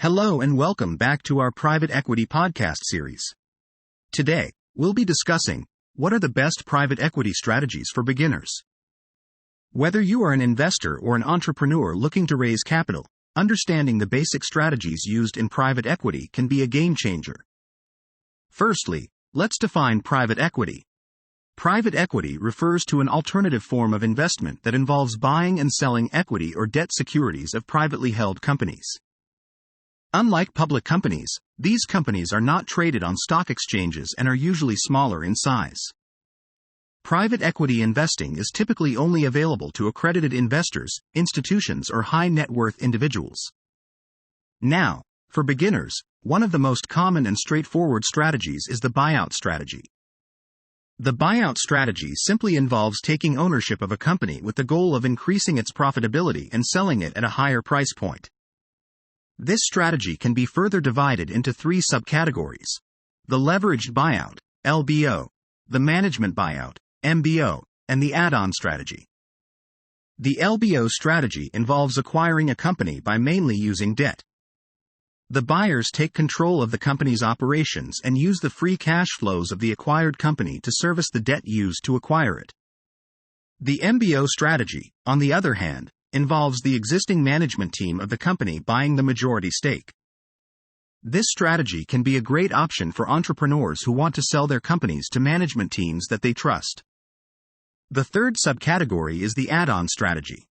Hello and welcome back to our private equity podcast series. Today, we'll be discussing what are the best private equity strategies for beginners. Whether you are an investor or an entrepreneur looking to raise capital, understanding the basic strategies used in private equity can be a game changer. Firstly, let's define private equity. Private equity refers to an alternative form of investment that involves buying and selling equity or debt securities of privately held companies. Unlike public companies, these companies are not traded on stock exchanges and are usually smaller in size. Private equity investing is typically only available to accredited investors, institutions, or high net worth individuals. Now, for beginners, one of the most common and straightforward strategies is the buyout strategy. The buyout strategy simply involves taking ownership of a company with the goal of increasing its profitability and selling it at a higher price point. This strategy can be further divided into three subcategories: the leveraged buyout, LBO, the management buyout, MBO, and the add-on strategy. The LBO strategy involves acquiring a company by mainly using debt. The buyers take control of the company's operations and use the free cash flows of the acquired company to service the debt used to acquire it. The MBO strategy, on the other hand, involves the existing management team of the company buying the majority stake. This strategy can be a great option for entrepreneurs who want to sell their companies to management teams that they trust. The third subcategory is the add-on strategy.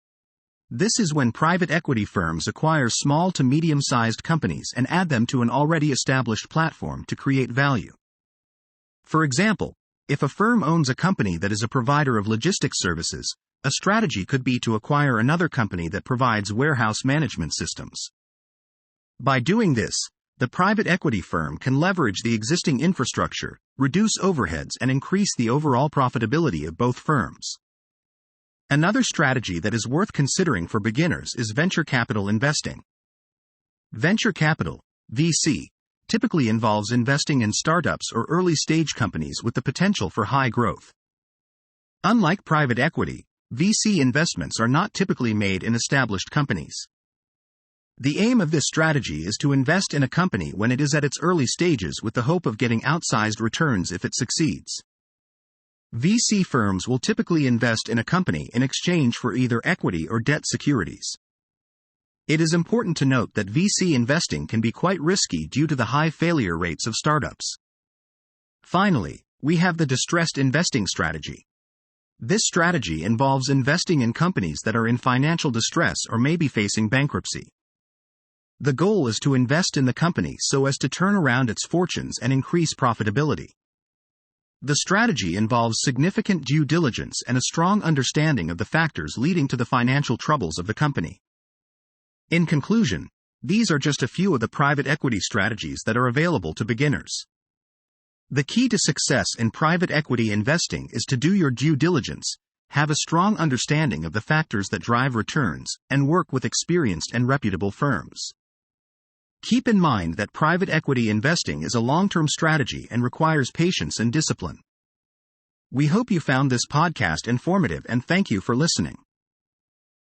This is when private equity firms acquire small to medium-sized companies and add them to an already established platform to create value. For example, if a firm owns a company that is a provider of logistics services, a strategy could be to acquire another company that provides warehouse management systems. By doing this, the private equity firm can leverage the existing infrastructure, reduce overheads, and increase the overall profitability of both firms. Another strategy that is worth considering for beginners is venture capital investing. Venture capital, VC, typically involves investing in startups or early-stage companies with the potential for high growth. Unlike private equity, VC investments are not typically made in established companies. The aim of this strategy is to invest in a company when it is at its early stages with the hope of getting outsized returns if it succeeds. VC firms will typically invest in a company in exchange for either equity or debt securities. It is important to note that VC investing can be quite risky due to the high failure rates of startups. Finally, we have the distressed investing strategy. This strategy involves investing in companies that are in financial distress or may be facing bankruptcy. The goal is to invest in the company so as to turn around its fortunes and increase profitability. The strategy involves significant due diligence and a strong understanding of the factors leading to the financial troubles of the company. In conclusion, these are just a few of the private equity strategies that are available to beginners. The key to success in private equity investing is to do your due diligence, have a strong understanding of the factors that drive returns, and work with experienced and reputable firms. Keep in mind that private equity investing is a long-term strategy and requires patience and discipline. We hope you found this podcast informative and thank you for listening.